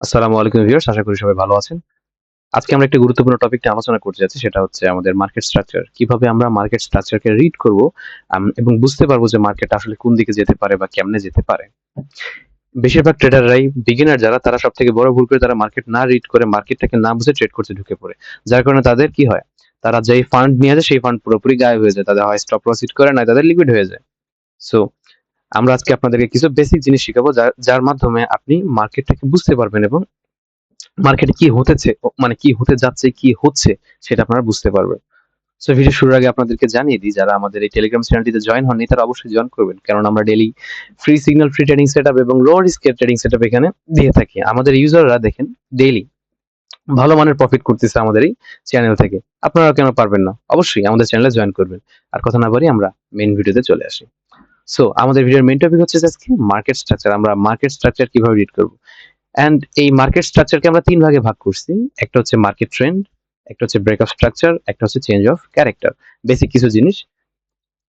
আসসালামু আলাইকুম ভিউয়ার্স, আশা করি সবাই ভালো আছেন। আজকে আমরা একটা গুরুত্বপূর্ণ টপিক নিয়ে আলোচনা করতে যাচ্ছি, সেটা হচ্ছে আমাদের মার্কেট স্ট্রাকচার। কিভাবে আমরা মার্কেট স্ট্রাকচারকে রিড করব এবং বুঝতে পারবো যে মার্কেট আসলে কোন দিকে যেতে পারে বা কেমনে যেতে পারে। বেশিরভাগ ট্রেডাররাই বিগিনার যারা তারা সবথেকে বড় ভুল করে তারা মার্কেট না রিড করে মার্কেটটাকে না বুঝে ট্রেড করতে ঢুকে পড়ে। যার কারণে তাদের কি হয়? তারা যেই ফান্ড নিয়ে আসে সেই ফান্ড পুরোপুরি গায়েব হয়ে যায়। তাদের হয় স্টপ লস হিট করে নয় তাদের লিকুইড হয়ে যায়। সো আমরা আজকে আপনাদেরকে কিছু বেসিক জিনিস শিখাবো যার মাধ্যমে আপনি মার্কেটটাকে বুঝতে পারবেন এবং মার্কেটে কি হতেছে মানে কি হতে যাচ্ছে, কি হচ্ছে সেটা আপনারা বুঝতে পারবেন। সো ভিডিও শুরুর আগে আপনাদেরকে জানিয়ে দিই, যারা আমাদের এই টেলিগ্রাম চ্যানেলটিতে জয়েন হননি তারা অবশ্যই জয়েন করবেন। কারণ আমরা daily free signal, free trading setup এবং লো রিস্কের ট্রেডিং সেটআপ এখানে দিয়ে থাকি। আমাদের ইউজাররা দেখেন ডেইলি ভালো মানের প্রফিট করতেছে আমাদের এই চ্যানেল থেকে। আপনারা কেন পারবেন না? অবশ্যই আমাদের চ্যানেলে জয়েন করবেন। আর কথা না বাড়িয়ে আমরা মেইন ভিডিওতে চলে আসি। সো আমাদের ভিডিওর মেইন টপিক হচ্ছে আজকে মার্কেট স্ট্রাকচার। আমরা মার্কেট স্ট্রাকচার কিভাবে রিড করব। অ্যান্ড এই মার্কেট স্ট্রাকচারকে আমরা ৩ ভাগে ভাগ করছি। একটা হচ্ছে মার্কেট ট্রেন্ড, একটা হচ্ছে ব্রেকআপ স্ট্রাকচার, একটা হচ্ছে চেঞ্জ অফ ক্যারেক্টার। বেসিক কিছু জিনিস।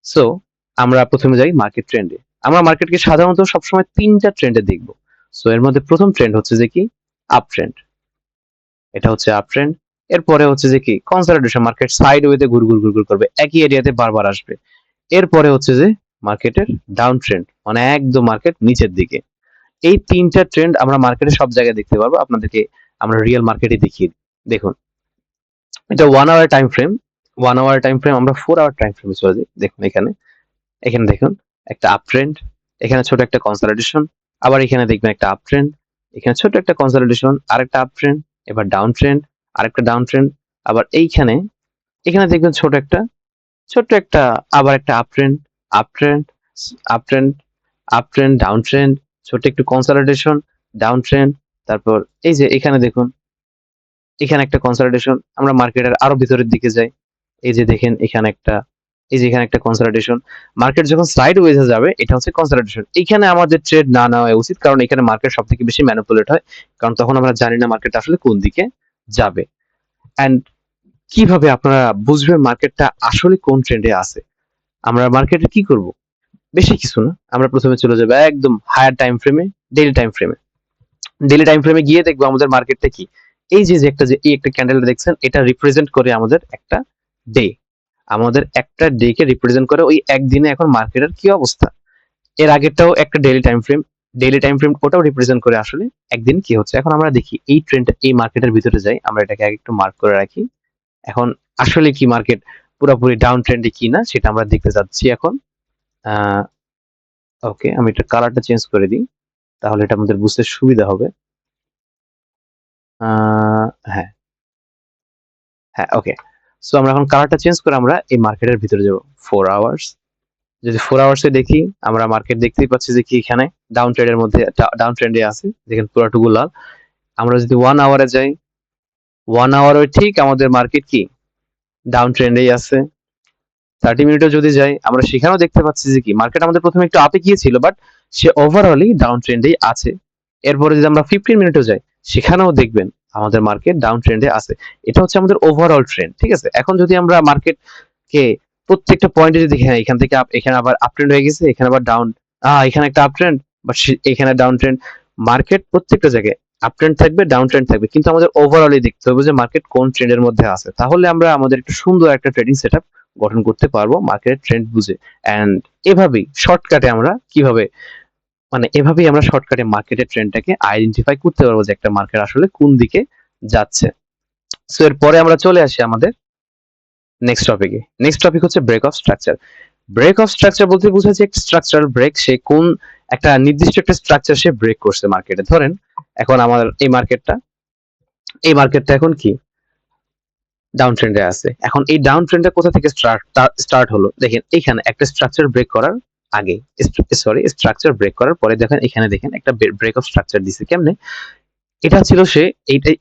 সো আমরা প্রথমে যাই মার্কেট ট্রেন্ডে। আমরা মার্কেটকে সাধারণত সবসময় ৩টা ট্রেন্ডে দেখব। সো এর মধ্যে প্রথম ট্রেন্ড হচ্ছে যে কি আপ ট্রেন্ড। এটা হচ্ছে আপ ট্রেন্ড। এরপরে হচ্ছে যে কি কনসলিডেশন, মার্কেট সাইড ওয়েতে ঘুর করবে, একই এরিয়াতে বারবার আসবে। এরপরে হচ্ছে যে মার্কেটের ডাউন ট্রেন্ড, মানে একদম মার্কেট নিচের দিকে। এই ৩টা ট্রেন্ড আমরা মার্কেটে সব জায়গায় দেখতে পারবো। আপনাদেরকে আমরা রিয়েল মার্কেটে দেখিয়ে দিই। দেখুন, এটা 1 hour time frame. 1 hour time frame আমরা 4 আওয়ার টাইম ফ্রেমে চলে যাই। দেখুন এখানে, এখানে দেখুন একটা আপ ট্রেন্ড, এখানে ছোট একটা কনসলিডেশন, আবার এখানে দেখবেন একটা আপ ট্রেন্ড, এখানে ছোট একটা কনসলিডেশন, আরেকটা আপ ট্রেন্ড, এবার ডাউন ট্রেন্ড, আরেকটা ডাউন ট্রেন্ড, আবার এইখানে এখানে দেখবেন ছোট্ট একটা আবার একটা up trend, up trend, up trend, up trend, down trend, ছোট্ট একটু কনসলিডেশন, ডাউন ট্রেন্ড, তারপর এই যে এখানে দেখুন, এখানে একটা কনসলিডেশন। আমরা মার্কেটের আরো ভিতরের দিকে যাই। এই যে দেখেন এখানে একটা, এই যে এখানে একটা কনসলিডেশন। মার্কেট যখন সাইড ওয়েজে যাবে এটা হচ্ছে কনসলিডেশন। এখানে আমাদের ট্রেড না নেওয়া উচিত, কারণ এখানে মার্কেট সবথেকে বেশি ম্যানিপুলেট হয়। কারণ তখন আমরা জানি না মার্কেট আসলে কোন দিকে যাবে। অ্যান্ড কিভাবে আপনারা বুঝবেন মার্কেটটা আসলে কোন ট্রেন্ডে আছে? আমরা মার্কেটে কি করব? বেশি কিছু না। আমরা প্রথমে চলে যাবো একদম হায়ার টাইম ফ্রেমে, ডেইলি টাইম ফ্রেমে। ডেইলি টাইম ফ্রেমে গিয়ে দেখবো আমাদের মার্কেটটা কি। এই যে এই একটা ক্যান্ডেল দেখছেন, এটা রিপ্রেজেন্ট করে আমাদের একটা ডে। আমাদের একটা ডে কে রিপ্রেজেন্ট করে ওই একদিনে এখন মার্কেটের কি অবস্থা। এর আগেরটাও একটা daily time frame. Daily time frame ওটাও রিপ্রেজেন্ট করে আসলে একদিন কি হচ্ছে। এখন আমরা দেখি এই ট্রেন্ডটা এই মার্কেটের ভিতরে যাই। আমরা এটাকে আগে একটু মার্ক করে রাখি। এখন আসলে কি মার্কেট পুরোপুরি ডাউন ট্রেন্ডে কিনা সেটা আমরা দেখতে যাচ্ছি এখন। আহ ওকে, আমি এটা কালারটা চেঞ্জ করে দিই, তাহলে এটা আমাদের বুঝতে সুবিধা হবে। হ্যাঁ, হ্যাঁ, ওকে। সো আমরা এখন কালারটা চেঞ্জ করে আমরা এই মার্কেটের ভিতরে যাব। 4 আওয়ার্স। যদি 4 আওয়ার্সে দেখি, আমরা মার্কেট দেখতেই পাচ্ছি যে কি এখানে ডাউন ট্রেন্ডের মধ্যে ডাউন ট্রেন্ডে আছে। দেখেন পুরাটুকু লাল। আমরা যদি 1 আওয়ারে যাই, 1 আওয়ারে ঠিক আমাদের মার্কেট কি ডাউন ট্রেন্ডেই আছে। 30 মিনিটে যদি যাই, আমরা সেখানেও দেখতে পাচ্ছি যে কি মার্কেট আমাদের প্রথমে একটু আপে গিয়েছিল, বাট সে ওভারঅলই ডাউন ট্রেন্ডেই আছে। এরপরে যদি আমরা 15 মিনিটে যাই, সেখানেও দেখবেন আমাদের মার্কেট ডাউন ট্রেন্ডে আছে। এটা হচ্ছে আমাদের ওভারঅল ট্রেন্ড, ঠিক আছে? এখন যদি আমরা মার্কেট কে প্রত্যেকটা পয়েন্টে যদি দেখি, হ্যাঁ এখান থেকে এখানে আবার আপ ট্রেন্ড হয়ে গেছে, এখানে আবার ডাউন, এখানে একটা আপ ট্রেন্ড, বাট এখানে ডাউন ট্রেন্ড। মার্কেট প্রত্যেকটা জায়গায় আপ ট্রেন্ড থাকবে, ডাউন ট্রেন্ড থাকবে, কিন্তু আমাদের ওভারঅলই দেখতে হবে যে মার্কেট কোন ট্রেন্ডের মধ্যে আছে। তাহলে আমরা আমাদের একটা সুন্দর একটা ট্রেডিং সেটআপ গঠন করতে পারবো মার্কেটের ট্রেন্ড বুঝে। অ্যান্ড এভাবেই শর্টকাটে আমরা কিভাবে, মানে এভাবেই আমরা শর্টকাটে মার্কেটের ট্রেন্ডটাকে আইডেন্টিফাই করতে পারবো যে একটা মার্কেট আসলে কোন দিকে যাচ্ছে। সো এরপরে আমরা চলে আসি আমাদের নেক্সট টপিকে। নেক্সট টপিক হচ্ছে break of structure. Break of structure বলতে বোঝাচ্ছে একটা স্ট্রাকচারাল ব্রেক। সে কোন একটা নির্দিষ্ট একটা স্ট্রাকচার সে ব্রেক করছে মার্কেটে। ধরেন এখন আমার এই মার্কেটটা এখন কি ডাউন ট্রেন্ডে আছে। এখন এই ডাউন ট্রেন্ডটা কোথা থেকে স্টার্ট হলো? দেখেন এখানে একটা স্ট্রাকচার ব্রেক করার আগে, স্ট্রাকচার ব্রেক করার পরে দেখেন এখানে দেখেন একটা ব্রেক অফ স্ট্রাকচার দিছে। কেমনে? এটা ছিল সে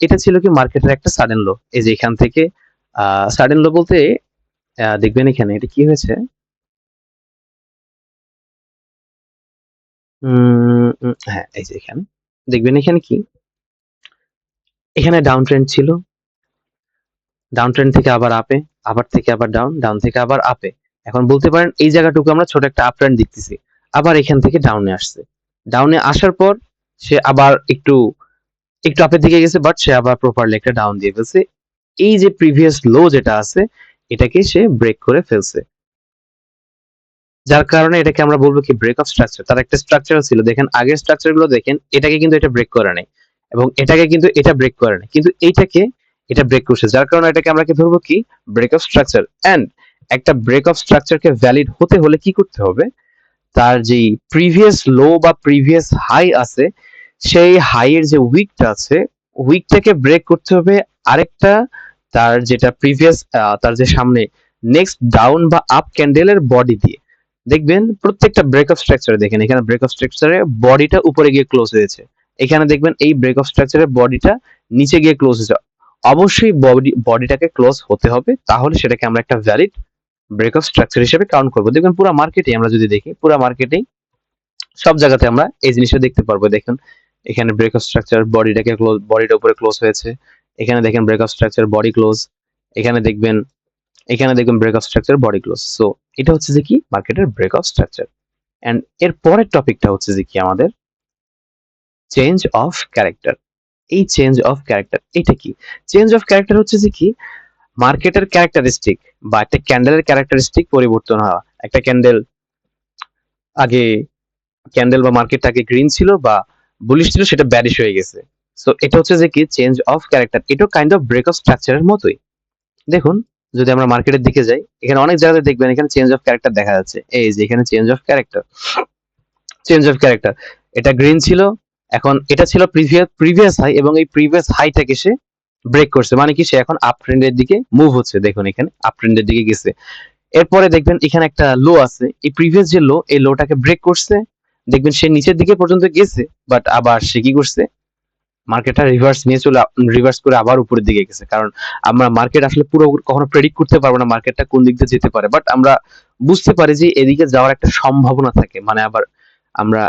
এটা ছিল কি মার্কেটের একটা সাডেন লো। এই যে এখান থেকে সাডেন লো বলতে দেখবেন এখানে এটা কি হয়েছে। হ্যাঁ, এই যে এখানে দেখবেন এখানে কি, এখানে ডাউন ট্রেন্ড ছিল, ডাউন ট্রেন্ড থেকে আবার আপে, আবার থেকে আবার ডাউন, ডাউন থেকে আবার আপে। এখন বলতে পারেন এই জায়গাটুকু আমরা ছোট একটা আপ ট্রেন্ড দেখতেছি। আবার এখান থেকে ডাউনে আসছে। ডাউনে আসার পর সে আবার একটু একটু আপের দিকে গেছে, বাট সে আবার প্রপারলি একটা ডাউন দিয়ে ফেলছে। এই যে প্রিভিয়াস লো যেটা আছে এটাকে সে ব্রেক করে ফেলছে, যার কারণে এটাকে আমরা বলবো কি ব্রেক অফ স্ট্রাকচার। তার একটা স্ট্রাকচার ছিল, দেখেন আগের স্ট্রাকচার গুলো দেখেন, এটাকে কিন্তু এটা ব্রেক করে নাই এবং এটাকে কিন্তু এটা ব্রেক করে নাই, কিন্তু এইটাকে এটা ব্রেক করছে, যার কারণে এটাকে আমরা কি ধরবো কি ব্রেক অফ স্ট্রাকচার। এন্ড একটা ব্রেক অফ স্ট্রাকচারকে ভ্যালিড হতে হলে কি করতে হবে, তার যে প্রিভিয়াস লো বা প্রিভিয়াস হাই আছে সেই হাই এর যে উইকটা আছে উইকটাকে ব্রেক করতে হবে আরেকটা, তার যেটা প্রিভিয়াস তার যে সামনে নেক্সট ডাউন বা আপ ক্যান্ডেলের বডি দিয়ে। দেখবেন প্রত্যেকটা ব্রেক অফ স্ট্রাকচারে, দেখেন এখানে ব্রেক অফ স্ট্রাকচারে বডিটা উপরে গিয়ে ক্লোজ হয়েছে, এখানে দেখবেন এই ব্রেক অফ স্ট্রাকচারের বডিটা নিচে গিয়ে ক্লোজ হয়েছে। অবশ্যই বডিটাকে ক্লোজ হতে হবে, তাহলে সেটাকে আমরা একটা ভ্যালিড ব্রেক অফ স্ট্রাকচার হিসেবে কাউন্ট করবো। দেখবেন পুরো মার্কেটে আমরা যদি দেখি, পুরো মার্কেটেই সব জায়গাতে আমরা এই জিনিসটা দেখতে পারবো। দেখুন এখানে ব্রেক অফ স্ট্রাকচার বডিটাকে ক্লোজ, বডিটা উপরে ক্লোজ হয়েছে, এখানে দেখেন break of structure body close, এখানে দেখবেন, এখানে দেখবেন break of structure body close. So এটা হচ্ছে যে কি মার্কেটের ব্রেক অফ স্ট্রাকচার। এন্ড এর পরের টপিকটা হচ্ছে যে কি আমাদের চেঞ্জ অফ ক্যারেক্টার। এই চেঞ্জ অফ ক্যারেক্টার এটা কি? চেঞ্জ অফ ক্যারেক্টার হচ্ছে যে কি মার্কেটের ক্যারেক্টারিস্টিক বা একটা ক্যান্ডেলের ক্যারেক্টারিস্টিক পরিবর্তন হওয়া। একটা ক্যান্ডেল আগে, ক্যান্ডেল বা মার্কেটটাকে গ্রিন ছিল বা বুলিশ ছিল, সেটা ব্যারিশ হয়ে গেছে। সো এটা হচ্ছে যে কি চেঞ্জ অফ ক্যারেক্টার। এটা কাইন্ড অফ ব্রেক অফ স্ট্রাকচারের মতোই। দেখুন যদি আমরা মার্কেটের দিকে যাই, এখানে অনেক জায়গাতে দেখবেন এখানে চেঞ্জ অফ ক্যারেক্টার দেখা যাচ্ছে, এই যে এখানে change of character, change of character. এটা গ্রিন ছিল, এখন এটা ছিল প্রিভিয়াস হাই এবং এই প্রিভিয়াস হাইটাকে সে ব্রেক করছে, মানে কি সে এখন আপ ট্রেন্ডের দিকে মুভ হচ্ছে। দেখুন এখানে আপ ট্রেন্ডের দিকে গেছে। এরপরে দেখবেন এখানে একটা লো আছে, এই প্রিভিয়াস যে লো এই লোটাকে ব্রেক করছে, দেখবেন সে নিচের দিকে পর্যন্ত গেছে, বাট আবার সে কি করছে মার্কেটটা রিভার্স নিয়ে চলে, রিভার্স করে আবার উপরের দিকে গেছে। কারণ আমরা মার্কেট আসলে পুরো কখনো প্রেডিক্ট করতে পারবো না মার্কেটটা কোন দিক দিয়ে যেতে পারে, বাট আমরা বুঝতে পারি যে এদিকে যাওয়ার একটা সম্ভাবনা থাকে। মানে আবার আমরা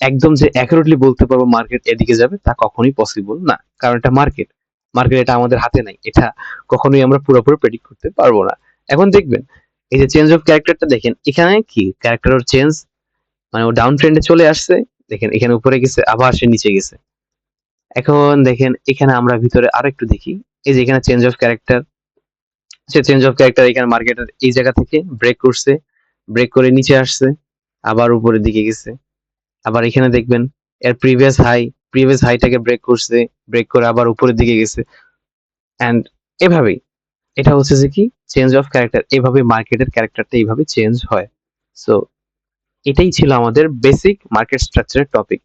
একদম যে অ্যাকুরেটলি বলতে পারবো মার্কেট এদিকে যাবে তা কখনোই পসিবল না, কারণ এটা মার্কেট, মার্কেট এটা আমাদের হাতে নাই, এটা কখনোই আমরা পুরোপুরি প্রেডিক্ট করতে পারবো না। এখন দেখবেন এই যে চেঞ্জ অফ ক্যারেক্টারটা দেখেন, এখানে কি ক্যারেক্টার চেঞ্জ, মানে ও ডাউন ট্রেন্ডে চলে আসছে, দেখেন এখানে উপরে গেছে আবার সে নিচে গেছে। এখন দেখেন এখানে আমরা ভিতরে আরো একটু দেখি, এই যে এখানে change of character, say change of character এখানে মার্কেটের এই জায়গা থেকে ব্রেক করছে, ব্রেক করে নিচে আসছে, আবার উপরের দিকে গেছে। আবার এখানে দেখবেন এর প্রিভিয়াস হাইটাকে ব্রেক করছে, ব্রেক করে আবার উপরের দিকে গেছে। এন্ড এভাবেই এটা হচ্ছে যে কি চেঞ্জ অফ ক্যারেক্টার, এভাবে মার্কেটের ক্যারেক্টারটা এইভাবে চেঞ্জ হয়। সো এটাই ছিল আমাদের বেসিক মার্কেট স্ট্রাকচারের টপিক।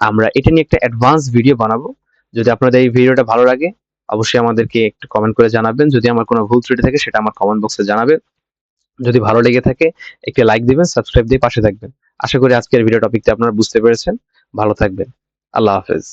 আমরা এটা নিয়ে একটা অ্যাডভান্স ভিডিও বানাবো। যদি আপনাদের এই ভিডিওটা ভালো লাগে অবশ্যই আমাদেরকে একটু কমেন্ট করে জানাবেন। যদি আমার কোনো ভুল ত্রুটি থাকে সেটা আমার কমেন্ট বক্সে জানাবেন। যদি ভালো লেগে থাকে একটি লাইক দিবেন, সাবস্ক্রাইব দিয়ে পাশে থাকবেন। আশা করি আজকের ভিডিও টপিকটা আপনারা বুঝতে পেরেছেন। ভালো থাকবেন। আল্লাহ হাফেজ।